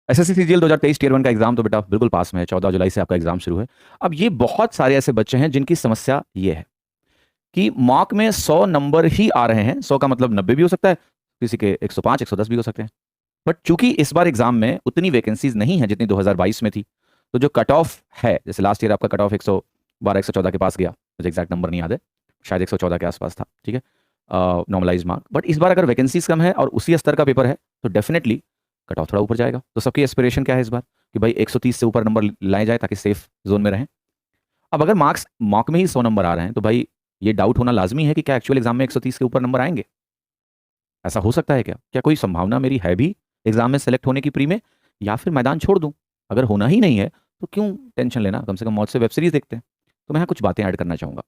SSC CGL 2023 tier 1 का exam तो बेटा बिल्कुल पास में है, 14 जुलाई से आपका एग्जाम शुरू है। अब ये बहुत सारे ऐसे बच्चे हैं जिनकी समस्या ये है कि मॉक में 100 नंबर ही आ रहे हैं। 100 का मतलब 90 भी हो सकता है, किसी के 105 110 भी हो सकते हैं। बट चूंकि इस बार एग्जाम में उतनी वैकेंसीज नहीं है जितनी 2022 में थी, तो जो कट ऑफ है, जैसे लास्ट ईयर आपका कट ऑफ 112 114 के पास गया, मुझे एग्जैक्ट नंबर नहीं याद है, शायद 114 के आसपास था, ठीक है, नॉर्मलाइज मार्क। बट इस बार अगर वैकेंसीज कम है और उसी स्तर का पेपर है तो डेफिनेटली कट ऑफ थोड़ा ऊपर जाएगा। तो सबकी एस्पिरेशन क्या है इस बार कि भाई 130 से ऊपर नंबर लाए जाए ताकि सेफ जोन में रहें। अब अगर मार्क्स मॉक में ही 100 नंबर आ रहे हैं तो भाई ये डाउट होना लाजमी है कि क्या एक्चुअल एग्जाम में 130 के ऊपर नंबर आएंगे। ऐसा हो सकता है क्या? क्या कोई संभावना मेरी है भी एग्जाम में सेलेक्ट होने की प्री में, या फिर मैदान छोड़ दूं? अगर होना ही नहीं है तो क्यों टेंशन लेना, कम से कम मौत से वेब सीरीज देखते हैं। तो मैं यहाँ कुछ बातें ऐड करना चाहूंगा,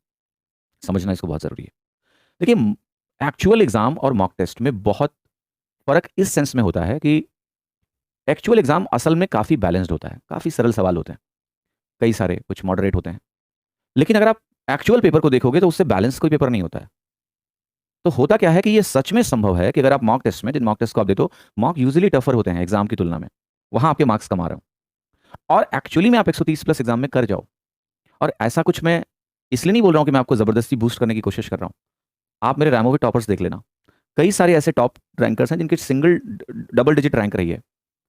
समझना इसको बहुत जरूरी है। देखिए, एक्चुअल एग्जाम और मॉक टेस्ट में बहुत फर्क इस सेंस में होता है कि एक्चुअल एग्जाम असल में काफी बैलेंस्ड होता है, काफी सरल सवाल होते हैं, कई सारे, कुछ मॉडरेट होते हैं। लेकिन अगर आप एक्चुअल पेपर को देखोगे तो उससे बैलेंस कोई पेपर नहीं होता है। तो होता क्या है कि ये सच में संभव है कि अगर आप मॉक टेस्ट में, जिन मॉक टेस्ट को आप देते हो, मॉक यूजुअली टफर होते हैं एग्जाम की तुलना में, वहां आपके मार्क्स कम आ रहे हो और एक्चुअली में आप 130 प्लस एग्जाम में कर जाओ। और ऐसा कुछ मैं इसलिए नहीं बोल रहा हूं कि मैं आपको जबरदस्ती बूस्ट करने की कोशिश कर रहा हूं। आप मेरे रैमो के टॉपर्स देख लेना, कई सारे ऐसे टॉप रैंकर्स हैं जिनके सिंगल डबल डिजिट रैंक रही है,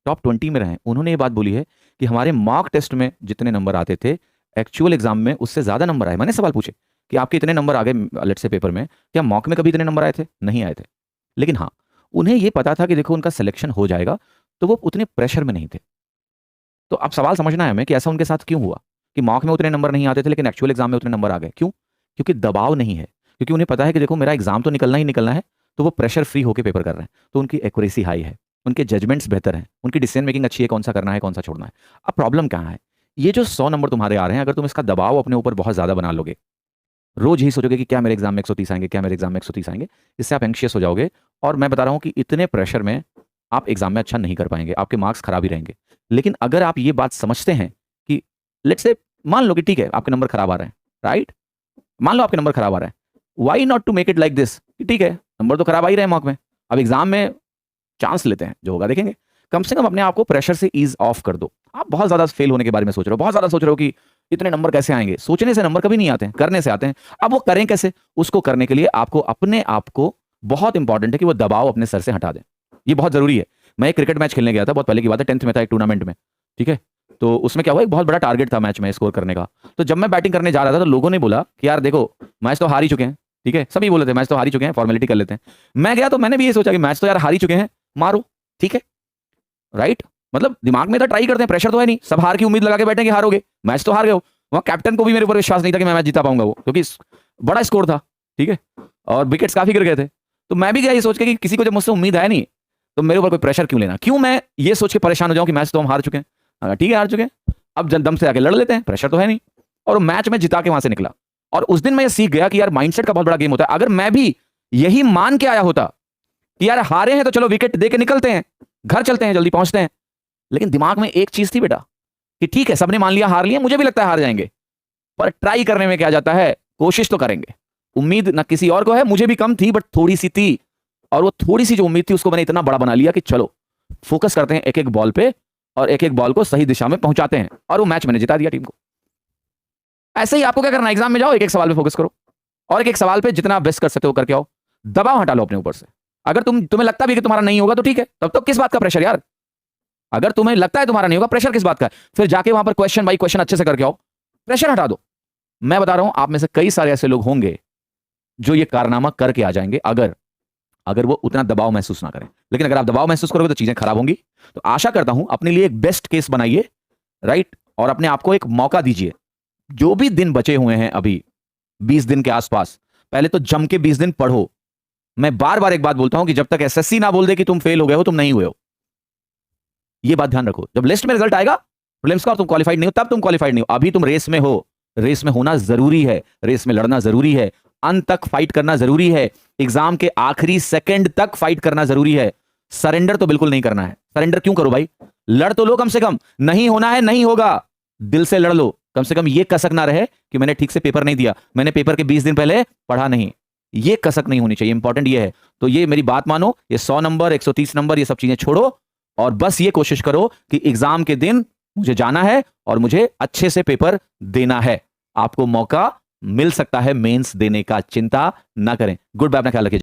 टॉप 20 में रहे। उन्होंने ये बात बोली है कि हमारे मॉक टेस्ट में जितने नंबर आते थे, एक्चुअल एग्जाम में उससे ज्यादा नंबर आए। मैंने सवाल पूछे कि आपके इतने नंबर आ गए लेट्स से पेपर में, क्या मॉक में कभी इतने नंबर आए थे? नहीं आए थे। लेकिन हाँ, उन्हें ये पता था कि देखो उनका सिलेक्शन हो जाएगा, तो वो उतने प्रेशर में नहीं थे। तो अब सवाल समझना है हमें कि ऐसा उनके साथ क्यों हुआ कि मॉक में उतने नंबर नहीं आते थे लेकिन एक्चुअल एग्जाम में उतने नंबर आ गए। क्यों? क्योंकि दबाव नहीं है, क्योंकि उन्हें पता है कि देखो मेरा एग्जाम तो निकलना ही निकलना है, तो वो प्रेशर फ्री होकर पेपर कर रहे हैं। तो उनकी एक्यूरेसी हाई है, उनके जजमेंट्स बेहतर हैं, उनकी डिसीजन मेकिंग अच्छी है, कौन सा करना है कौन सा छोड़ना है। अब प्रॉब्लम कहाँ है? ये जो 100 नंबर तुम्हारे आ रहे हैं, अगर तुम इसका दबाव अपने ऊपर बहुत ज्यादा बना लोगे, रोज ही सोचोगे कि क्या मेरे एग्जाम में 130 आएंगे, क्या मेरे एग्जाम में 130 आएंगे, इससे आप एंग्शियस हो जाओगे। और मैं बता रहा हूं कि इतने प्रेशर में आप एग्जाम में अच्छा नहीं कर पाएंगे, आपके मार्क्स खराब ही रहेंगे। लेकिन अगर आप ये बात समझते हैं कि लेट्स से, मान लो कि ठीक है आपके नंबर खराब आ रहे हैं, राइट, मान लो आपके नंबर खराब आ रहे हैं, why not to make it like this कि ठीक है नंबर तो खराब आ ही रहे हैं मॉक में, अब एग्जाम में चांस लेते हैं, जो होगा देखेंगे। कम से कम अपने आप को प्रेशर से ईज ऑफ कर दो। आप बहुत ज्यादा फेल होने के बारे में सोच रहे हो, बहुत ज्यादा सोच रहे हो कि इतने नंबर कैसे आएंगे। सोचने से नंबर कभी नहीं आते हैं, करने से आते हैं। अब वो करें कैसे? उसको करने के लिए आपको अपने आप को, बहुत इंपॉर्टेंट है कि वो दबाव अपने सर से हटा दें। ये बहुत जरूरी है। मैं एक क्रिकेट मैच खेलने गया था, बहुत पहले की बात है, 10th में था, एक टूर्नामेंट में, ठीक है। तो उसमें क्या हुआ, एक बहुत बड़ा टारगेट था मैच में स्कोर करने का। तो जब मैं बैटिंग करने जा रहा था तो लोगों ने बोला कि यार देखो मैच तो हार ही चुके हैं, ठीक है, सभी बोले थे मैच तो हार ही चुके हैं, फॉर्मेलिटी कर लेते हैं। मैं गया तो मैंने भी ये सोचा कि मैच तो यार हार ही चुके हैं, मारो, ठीक है, राइट। मतलब दिमाग में तो ट्राई करते हैं, प्रेशर तो है नहीं, सब हार की उम्मीद लगा के बैठे कि हारोगे, मैच तो हार गए हो। वहां कैप्टन को भी मेरे ऊपर विश्वास नहीं था कि मैं मैच जीता पाऊंगा, वो क्योंकि बड़ा स्कोर था, ठीक है, और विकेट्स काफी गिर गए थे। तो मैं भी गया ये सोच के कि किसी को जब मुझसे उम्मीद है नहीं, तो मेरे ऊपर कोई प्रेशर क्यों लेना, क्यों मैं ये सोच के परेशान हो जाऊं कि मैच तो हम हार चुके हैं। ठीक है हार चुके हैं, अब दम से आके लड़ लेते हैं, प्रेशर तो है नहीं। और मैच में जिता के वहां से निकला। और उस दिन मैं ये सीख गया कि यार माइंडसेट का बहुत बड़ा गेम होता है। अगर मैं भी यही मान के आया होता कि यार हारे हैं तो चलो विकेट दे के निकलते हैं, घर चलते हैं, जल्दी पहुंचते हैं, लेकिन दिमाग में एक चीज थी बेटा कि ठीक है सबने मान लिया हार लिया, मुझे भी लगता है हार जाएंगे, पर ट्राई करने में क्या जाता है, कोशिश तो करेंगे। उम्मीद ना किसी और को है, मुझे भी कम थी बट थोड़ी सी थी, और वो थोड़ी सी जो उम्मीद थी उसको मैंने इतना बड़ा बना लिया कि चलो फोकस करते हैं एक एक बॉल पे और एक एक बॉल को सही दिशा में पहुंचाते हैं, और वो मैच मैंने जिता दिया टीम को। ऐसे ही आपको क्या करना है, एग्जाम में जाओ, एक एक सवाल पे फोकस करो और एक एक सवाल पे जितना बेस्ट कर सकते हो करके आओ। दबाव हटा लो अपने ऊपर से। अगर तुम्हें लगता भी कि तुम्हारा नहीं होगा तो ठीक है, तब तो किस बात का प्रेशर यार। अगर तुम्हें लगता है तुम्हारा नहीं होगा, प्रेशर किस बात का है? फिर जाके वहां पर क्वेश्चन बाई क्वेश्चन अच्छे से करके आओ, प्रेशर हटा दो। मैं बता रहा हूं आप में से कई सारे ऐसे लोग होंगे जो ये कारनामा करके आ जाएंगे, अगर वो उतना दबाव महसूस ना करें। लेकिन अगर आप दबाव महसूस करोगे तो चीजें खराब होंगी। तो आशा करता हूं अपने लिए एक बेस्ट केस बनाइए, राइट, और अपने आप को एक मौका दीजिए। जो भी दिन बचे हुए हैं अभी 20 दिन के आसपास, पहले तो जम के 20 दिन पढ़ो। मैं बार बार एक बात बोलता हूं कि जब तक एसएससी ना बोल दे कि तुम फेल हो गए हो, तुम नहीं हुए हो, ये बात ध्यान रखो। जब लिस्ट में रिजल्ट आएगा प्रीलिम्स का और तुम क्वालिफाइड नहीं हो, तब तुम क्वालिफाइड नहीं हो। अभी तुम रेस में हो, रेस में होना जरूरी है, रेस में लड़ना जरूरी है, अंत तक फाइट करना जरूरी है, एग्जाम के आखिरी सेकंड तक फाइट करना जरूरी है। सरेंडर तो बिल्कुल नहीं करना है। सरेंडर क्यों करो भाई, लड़ तो लो कम से कम। नहीं होना है नहीं होगा, दिल से लड़ लो। कम से कम ये कसक ना रहे कि मैंने ठीक से पेपर नहीं दिया, मैंने पेपर के 20 दिन पहले पढ़ा नहीं, ये कसक नहीं होनी चाहिए। इंपॉर्टेंट ये है। तो ये मेरी बात मानो, ये 100 नंबर 130 नंबर ये सब चीजें छोड़ो और बस ये कोशिश करो कि एग्जाम के दिन मुझे जाना है और मुझे अच्छे से पेपर देना है। आपको मौका मिल सकता है मेंस देने का, चिंता ना करें। गुड बाय, अपना ख्याल रखिए।